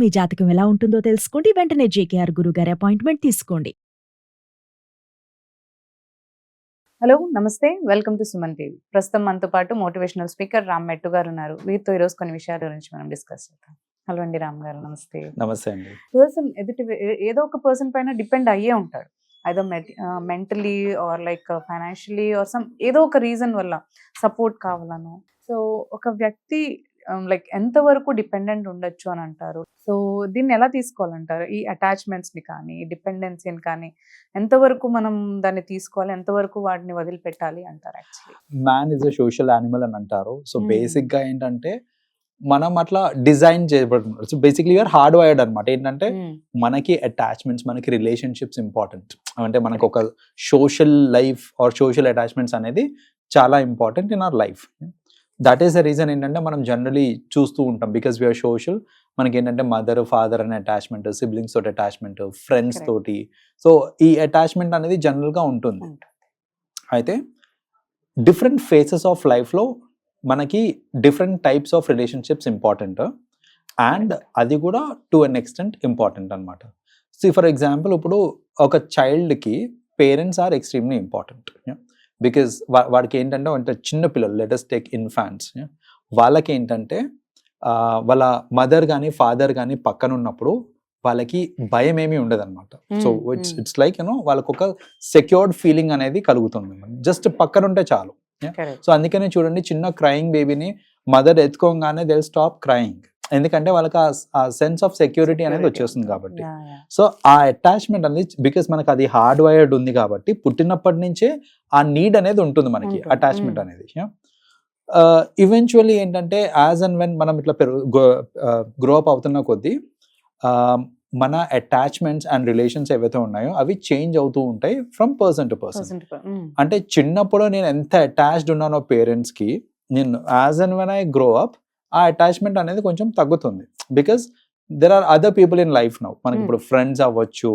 మీ జాతకం ఎలా ఉంటుందో తెలుసుకోండి. వెంటనే జేకేఆర్ గురుగారి అపాయింట్మెంట్ తీసుకోండి. హలో నమస్తే, వెల్కమ్ టు సుమన్ టీవీ. ప్రస్తుతం మనతో పాటు మోటివేషనల్ స్పీకర్ రామ్ మెట్టు గారు ఉన్నారు. వీరితో ఈరోజు కొన్ని విషయాల గురించి మనం డిస్కస్ చేద్దాం. హలో అండి రామ్ గారు, నమస్తే. నమస్తే అండి. పర్సన్ ఏదో ఒక పర్సన్ పైన డిపెండ్ అయ్యే ఉంటాడు. ఐదో mentally or like financially or some ఏదో ఒక రీజన్ వల్ల సపోర్ట్ కావాలను. సో ఒక వ్యక్తి లైక్ ఎంతవరకు డిపెండెంట్ ఉండొచ్చు అని అంటారు. సో దీన్ని ఎలా తీసుకోవాలంటారు? ఈ అటాచ్మెంట్స్ ని కానీ డిపెండెన్సీని కానీ ఎంతవరకు మనం దాన్ని తీసుకోవాలి, ఎంతవరకు వాటిని వదిలిపెట్టాలి అంటారు? Actually man is a social animal అని అంటారు. సో బేసిక్ గా ఏంటంటే మనం అట్లా డిజైన్ చేయబడుతున్నారు. So basically you are hard wired అనమాట. ఏంటంటే మనకి అటాచ్మెంట్స్, మనకి రిలేషన్షిప్స్ ఇంపార్టెంట్. అంటే మనకు ఒక social life or social attachments అనేది చాలా important in our life. That is the reason ఏంటంటే మనం జనరలీ చూస్తూ ఉంటాం, బికాస్ వీఆర్ సోషల్. మనకి ఏంటంటే మదర్ ఫాదర్ అనే అటాచ్మెంట్, సిబ్లింగ్స్ తోటి అటాచ్మెంట్, ఫ్రెండ్స్ తోటి. సో ఈ అటాచ్మెంట్ అనేది జనరల్ గా ఉంటుంది. అయితే డిఫరెంట్ ఫేసెస్ ఆఫ్ లైఫ్ లో మనకి different types of relationships important, and అది కూడా టు అన్ ఎక్స్టెంట్ ఇంపార్టెంట్ అనమాట. సో ఫర్ ఎగ్జాంపుల్ ఇప్పుడు ఒక చైల్డ్కి parents are extremely important, because వాడికి ఏంటంటే అంటే చిన్న పిల్లలు, లెటస్ టేక్ ఇన్ఫాంట్స్, వాళ్ళకి ఏంటంటే వాళ్ళ మదర్ కానీ ఫాదర్ కానీ పక్కన ఉన్నప్పుడు వాళ్ళకి భయం ఏమీ ఉండదు అనమాట. సో ఇట్స్ లైక్ వాళ్ళకి ఒక సెక్యూర్డ్ ఫీలింగ్ అనేది కలుగుతుంది, జస్ట్ పక్కన ఉంటే చాలు. సో అందుకనే చూడండి, చిన్న క్రయింగ్ బేబీని మదర్ ఎత్తుకోగానే దే విల్ స్టాప్ క్రయింగ్, ఎందుకంటే వాళ్ళకి ఆ సెన్స్ ఆఫ్ సెక్యూరిటీ అనేది వచ్చేస్తుంది కాబట్టి. సో ఆ అటాచ్మెంట్ అనేది బికాస్ మనకి అది హార్డ్ వైర్డ్ ఉంది కాబట్టి పుట్టినప్పటి నుంచే ఆ నీడ్ అనేది ఉంటుంది మనకి, అటాచ్మెంట్ అనేది. ఈవెన్చువల్లీ ఏంటంటే యాజ్ అండ్ వెన్ మనం ఇట్లా గ్రో అప్ అవుతున్న కొద్దీ మన అటాచ్మెంట్స్ అండ్ రిలేషన్స్ ఏవైతే ఉన్నాయో అవి చేంజ్ అవుతూ ఉంటాయి ఫ్రమ్ పర్సన్ టు పర్సన్. అంటే చిన్నప్పుడు నేను ఎంత అటాచ్డ్ ఉన్నానో పేరెంట్స్ కి, నేను as and when I grow up ఆ అటాచ్మెంట్ అనేది కొంచెం తగ్గుతుంది, because there are other people in life now. మనకి ఇప్పుడు ఫ్రెండ్స్ అవ్వచ్చు,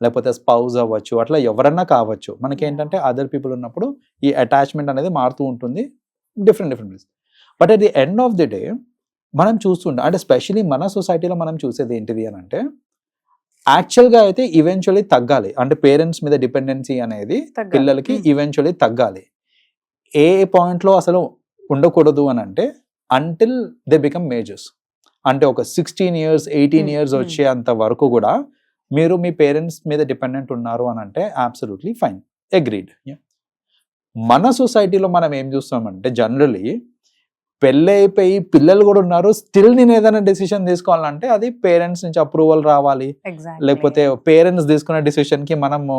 లేకపోతే స్పౌజ్ అవ్వచ్చు, అట్లా ఎవరన్నా కావచ్చు. మనకి ఏంటంటే అదర్ పీపుల్ ఉన్నప్పుడు ఈ అటాచ్మెంట్ అనేది మారుతూ ఉంటుంది, different place. But at the end of the day మనం చూస్తుంటాం, అంటే స్పెషలీ మన సొసైటీలో మనం చూసేది ఏంటిది అని అంటే, యాక్చువల్గా అయితే ఈవెన్చువల్లీ తగ్గాలి. అంటే పేరెంట్స్ మీద డిపెండెన్సీ అనేది పిల్లలకి ఈవెన్చువల్లీ తగ్గాలి. ఏ పాయింట్లో అసలు ఉండకూడదు అని అంటే అంటిల్ దే బికమ్ మేజర్స్. అంటే ఒక 16 years 18 years వచ్చేంత వరకు కూడా మీరు మీ పేరెంట్స్ మీద డిపెండెంట్ ఉన్నారు అని అంటే అబ్సల్యూట్లీ ఫైన్, అగ్రీడ్. మన సొసైటీలో మనం ఏం చూస్తామంటే జనరలీ పెళ్ళి అయిపోయి పిల్లలు కూడా ఉన్నారు, స్టిల్ నేను ఏదైనా డెసిషన్ తీసుకోవాలంటే అది పేరెంట్స్ నుంచి అప్రూవల్ రావాలి, లేకపోతే పేరెంట్స్ తీసుకున్న డెసిషన్ కి మనము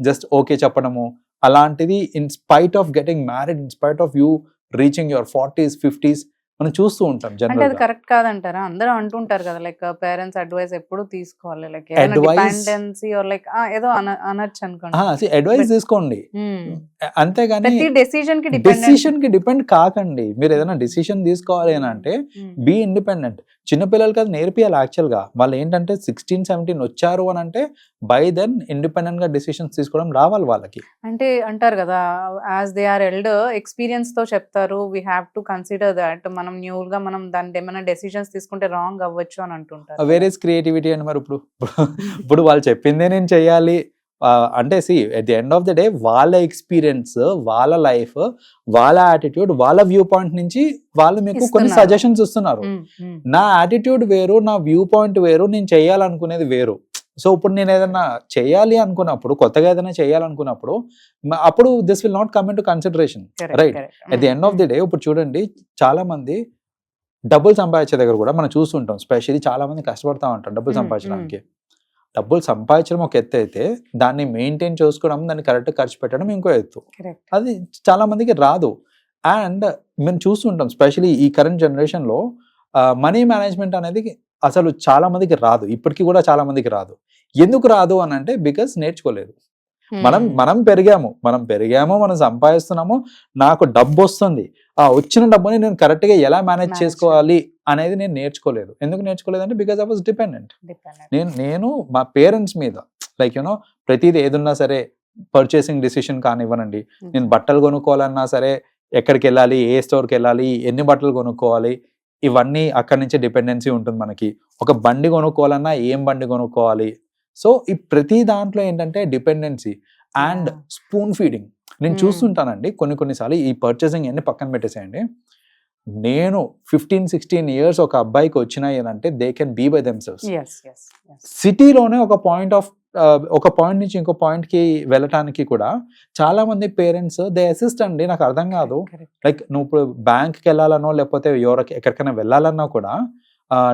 జస్ట్ ఓకే చెప్పడము, అలాంటిది in spite of getting married, in spite of you reaching your 40s 50s మనం చూస్తూ ఉంటాం. అంటే అది కరెక్ట్ కాదంటారా? అందరూ అంటుంటారు కదా, లైక్ పేరెంట్స్ అడ్వైస్ ఎప్పుడు తీసుకోవాలి, లైక్ డిపెండెన్సీ ఆర్ లైక్ ఏదో అనొచ్చు అనుకోండి. అడ్వైస్ తీసుకోండి, అంతేగాని డెసిషన్ కి డిపెండ్ కాకండి. మీరు ఏదైనా డెసిషన్ తీసుకోవాలి అని అంటే బీ ఇండిపెండెంట్. చిన్నపిల్లలకి అది నేర్పియాలి. యాక్చువల్ గా వాళ్ళు ఏంటంటే 16-17 వచ్చారు అని అంటే బై దెన్ ఇండిపెండెంట్ గా డెసిషన్స్ తీసుకోవడం రావాలి వాళ్ళకి. అంటే అంటారు కదా, as they are elder experience తో చెప్తారు, we have to consider that మనం న్యూ గా మనం దాని ఏమైనా డెసిషన్స్ తీసుకుంటే రాంగ్ అవ్వచ్చు అని అంటుంటారు. వేర్ ఇస్ క్రియేటివిటీ అని మరి ఇప్పుడు వాళ్ళు చెప్పిందే నేను చెయ్యాలి అంటే see at the end of the day వాళ్ళ ఎక్స్పీరియన్స్, వాళ్ళ లైఫ్, వాళ్ళ యాటిట్యూడ్, వాళ్ళ వ్యూ పాయింట్ నుంచి వాళ్ళు మీకు కొన్ని సజెషన్స్ ఇస్తున్నారు. నా యాటిట్యూడ్ వేరు, నా వ్యూ పాయింట్ వేరు, నేను చేయాలనుకునేది వేరు. సో ఇప్పుడు నేను ఏదైనా చేయాలి అనుకున్నప్పుడు, కొత్తగా ఏదైనా చేయాలనుకున్నప్పుడు అప్పుడు this will not come in to consideration, right? At the end of the day ఇప్పుడు చూడండి, చాలా మంది డబ్బులు సంపాదించే దగ్గర కూడా మనం చూస్తుంటాం, స్పెషల్లీ చాలా మంది కష్టపడతా ఉంటారు డబ్బులు సంపాదించడానికి. డబ్బులు సంపాదించడం ఒక ఎత్తు అయితే దాన్ని మెయింటైన్ చేసుకోవడం, దాన్ని కరెక్ట్ ఖర్చు పెట్టడం ఇంకో ఎత్తు. అది చాలా మందికి రాదు. అండ్ మేము చూస్తుంటాం స్పెషల్లీ ఈ కరెంట్ జనరేషన్ లో మనీ మేనేజ్మెంట్ అనేది అసలు చాలా మందికి రాదు, ఇప్పటికీ కూడా చాలా మందికి రాదు. ఎందుకు రాదు అని అంటే బికాస్ నేర్చుకోలేదు. మనం పెరిగాము, మనం సంపాదిస్తున్నాము, నాకు డబ్బు వస్తుంది, ఆ వచ్చిన డబ్బుని నేను కరెక్ట్ గా ఎలా మేనేజ్ చేసుకోవాలి అనేది నేను నేర్చుకోలేదు. ఎందుకు నేర్చుకోలేదు అంటే బికాస్ ఐ వాజ్ డిపెండెంట్. నేను మా పేరెంట్స్ మీద లైక్ ప్రతిదీ ఏదున్నా సరే, పర్చేసింగ్ డిసిషన్ కానివ్వనండి, నేను బట్టలు కొనుక్కోవాలన్నా సరే ఎక్కడికి వెళ్ళాలి, ఏ స్టోర్కి వెళ్ళాలి, ఎన్ని బట్టలు కొనుక్కోవాలి, ఇవన్నీ అక్కడి నుంచే డిపెండెన్సీ ఉంటుంది మనకి. ఒక బండి కొనుక్కోవాలన్నా ఏం బండి కొనుక్కోవాలి. సో ఈ ప్రతి దాంట్లో ఏంటంటే డిపెండెన్సీ అండ్ స్పూన్ ఫీడింగ్. నేను చూస్తుంటానండి కొన్నిసార్లు ఈ పర్చేసింగ్ అన్ని పక్కన పెట్టేసేయండి. నేను 15-16 years ఒక అబ్బాయికి వచ్చినాయి అంటే they can be by themselves. సిటీలోనే ఒక పాయింట్ నుంచి ఇంకో పాయింట్ కి వెళ్ళటానికి కూడా చాలా మంది పేరెంట్స్ దే అసిస్ట్ అండి. నాకు అర్థం కాదు, లైక్ నువ్వు ఇప్పుడు బ్యాంక్కి వెళ్ళాలనో లేకపోతే ఎక్కడికైనా వెళ్ళాలన్నా కూడా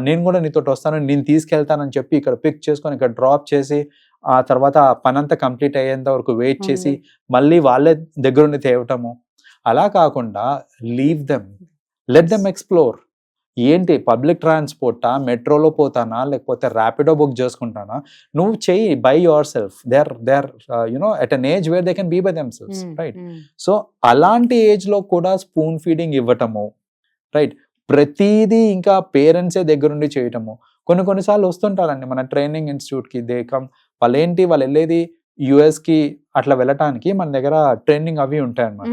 నేను కూడా నీతో వస్తాను, నేను తీసుకెళ్తానని చెప్పి ఇక్కడ పిక్ చేసుకొని ఇక్కడ డ్రాప్ చేసి ఆ తర్వాత ఆ పని అంతా కంప్లీట్ అయ్యేంత వరకు వెయిట్ చేసి మళ్ళీ వాళ్ళే దగ్గరుండి తేవటము. అలా కాకుండా leave them, let them explore. ఏంటి పబ్లిక్ ట్రాన్స్పోర్టా, మెట్రోలో పోతానా లేకపోతే ర్యాపిడో బుక్ చేసుకుంటానా, నువ్వు చెయ్యి by yourself. They are you know at an age where they can be by themselves, right? So అలాంటి ఏజ్ లో కూడా స్పూన్ ఫీడింగ్ ఇవ్వటము, రైట్? ప్రతిదీ ఇంకా పేరెంట్సే దగ్గరుండి చేయటము. కొన్నిసార్లు వస్తుంటారండి మన ట్రైనింగ్ ఇన్స్టిట్యూట్కి, దే కమ్. వాళ్ళు వెళ్ళేది యుఎస్కి అట్లా వెళ్ళటానికి మన దగ్గర ట్రైనింగ్ అవి ఉంటాయి అనమాట.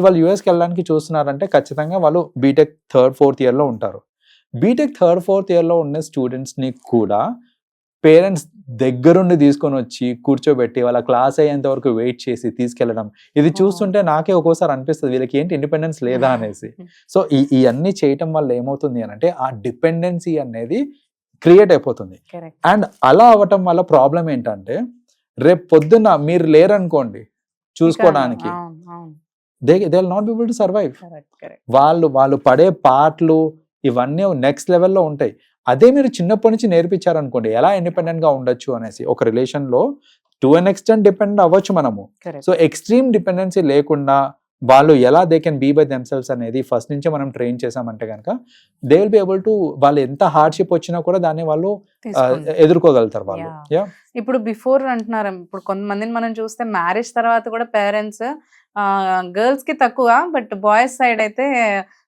వాళ్ళు యుఎస్కి వెళ్ళడానికి చూస్తున్నారంటే ఖచ్చితంగా వాళ్ళు బీటెక్ 3rd, 4th year లో ఉంటారు. బీటెక్ 3rd, 4th year లో ఉన్న స్టూడెంట్స్ని కూడా పేరెంట్స్ దగ్గరుండి తీసుకొని వచ్చి కూర్చోబెట్టి వాళ్ళ క్లాస్ అయ్యేంత వరకు వెయిట్ చేసి తీసుకెళ్ళడం, ఇది చూస్తుంటే నాకే ఒక్కోసారి అనిపిస్తుంది వీళ్ళకి ఏంటి ఇండిపెండెన్స్ లేదా అనేసి. సో ఇవన్నీ చేయటం వల్ల ఏమవుతుంది అని అంటే ఆ డిపెండెన్సీ అనేది క్రియేట్ అయిపోతుంది. అండ్ అలా అవ్వటం వల్ల ప్రాబ్లం ఏంటంటే రేపు పొద్దున్న మీరు లేరనుకోండి చూసుకోవడానికి, they will not be able to survive. వాళ్ళు పడే పాటలు ఇవన్నీ నెక్స్ట్ లెవెల్లో ఉంటాయి. అదే మీరు చిన్నప్పటి నుంచి నేర్పించారనుకోండి ఎలా ఇండిపెండెంట్ గా ఉండొచ్చు అనేసి. ఒక రిలేషన్ లో టు అన్ ఎక్స్టెంట్ డిపెండ్ అవ్వచ్చు మనము. సో ఎక్స్ట్రీమ్ డిపెండెన్సీ లేకుండా వాళ్ళు ఎలా they can be by themselves అనేది ఫస్ట్ నుంచే మనం ట్రైన్ చేసామంటే కనుక they will be able to, వాళ్ళు ఎంత హార్డ్షిప్ వచ్చినా కూడా దాన్ని వాళ్ళు ఎదుర్కోగలుగుతారు వాళ్ళు. ఇప్పుడు బిఫోర్ అంటున్నారు, ఇప్పుడు కొంతమందిని మనం చూస్తే మ్యారేజ్ తర్వాత కూడా పేరెంట్స్ గర్ల్స్ కి తక్కువ, బట్ బాయ్స్ సైడ్ అయితే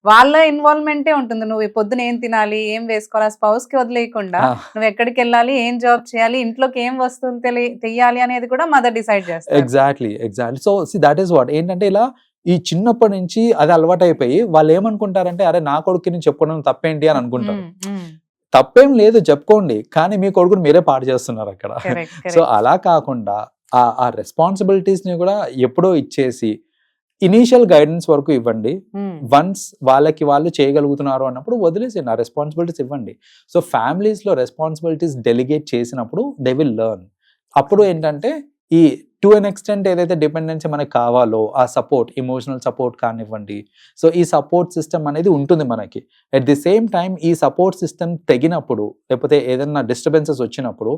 వాళ్ళ ఇన్వాల్వ్మెంటే ఉంటుంది. నువ్వు పొద్దున ఏం తినాలి, ఏం వేసుకోవాలి, స్పౌస్ కి వదిలేయకుండా నువ్వు ఎక్కడికి వెళ్ళాలి, ఏం జాబ్ చేయాలి, ఇంట్లోకి ఏం వస్తువులు తెయ్యాలి అనేది కూడా మదర్ డిసైడ్ చేస్తారు. Exactly. So that is what ఏంటంటే ఇలా ఈ చిన్నప్పటి నుంచి అది అలవాటు అయిపోయి వాళ్ళు ఏమనుకుంటారంటే అరే నా కొడుకుని చెప్పడం తప్పేంటి అని అనుకుంటారు. తప్పేం లేదు, చెప్పుకోండి, కానీ మీ కొడుకుని మీరే పాడు చేస్తున్నారు అక్కడ. సో అలా కాకుండా ఆ రెస్పాన్సిబిలిటీస్ ని కూడా ఎప్పుడో ఇచ్చేసి ఇనీషియల్ గైడెన్స్ వరకు ఇవ్వండి. వన్స్ వాళ్ళకి వాళ్ళు చేయగలుగుతున్నారు అన్నప్పుడు వదిలేసేయండి, ఆ రెస్పాన్సిబిలిటీస్ ఇవ్వండి. సో ఫ్యామిలీస్ లో రెస్పాన్సిబిలిటీస్ డెలిగేట్ చేసినప్పుడు దే విల్ లెర్న్. అప్పుడు ఏంటంటే ఈ టు అన్ ఎక్స్టెంట్ ఏదైతే డిపెండెన్సీ మనకు కావాలో ఆ సపోర్ట్, ఎమోషనల్ సపోర్ట్ కానివ్వండి, సో ఈ సపోర్ట్ సిస్టమ్ అనేది ఉంటుంది మనకి. అట్ ది సేమ్ టైం ఈ సపోర్ట్ సిస్టమ్ తెగినప్పుడు లేకపోతే ఏదైనా డిస్టర్బెన్సెస్ వచ్చినప్పుడు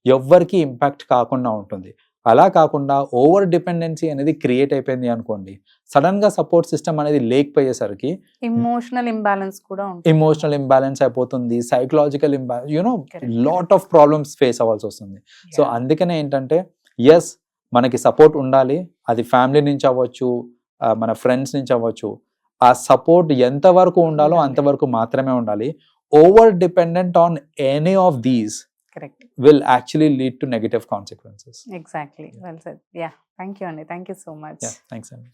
ఎవ్వరికి ఇంపాక్ట్ కాకుండా ఉంటుంది. అలా కాకుండా ఓవర్ డిపెండెన్సీ అనేది క్రియేట్ అయిపోయింది అనుకోండి, సడన్ గా సపోర్ట్ సిస్టమ్ అనేది లేకపోయేసరికి ఎమోషనల్ ఇంబ్యాలెన్స్ కూడా ఎమోషనల్ ఇంబ్యాలెన్స్ అయిపోతుంది, psychological imbalance, you know lot of problems face అవ్వాల్సి వస్తుంది. సో అందుకనే ఏంటంటే ఎస్ మనకి సపోర్ట్ ఉండాలి, అది ఫ్యామిలీ నుంచి అవ్వచ్చు, మన ఫ్రెండ్స్ నుంచి అవ్వచ్చు. ఆ సపోర్ట్ ఎంతవరకు ఉండాలో అంతవరకు మాత్రమే ఉండాలి. Over dependent on any of these will actually lead to negative consequences. Exactly. Well said. Yeah. Thank you, Andy. Thank you so much. Yeah. Thanks, Andy.